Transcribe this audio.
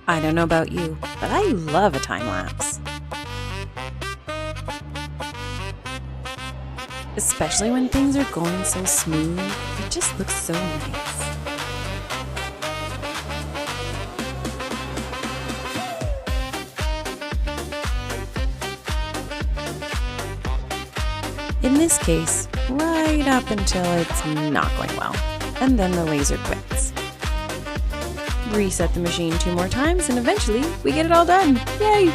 I don't know about you, but I love a time lapse. Especially when things are going so smooth, it just looks so nice. In this case, right up until it's not going well, and then the laser quits. Reset the machine 2 more times and eventually we get it all done. Yay!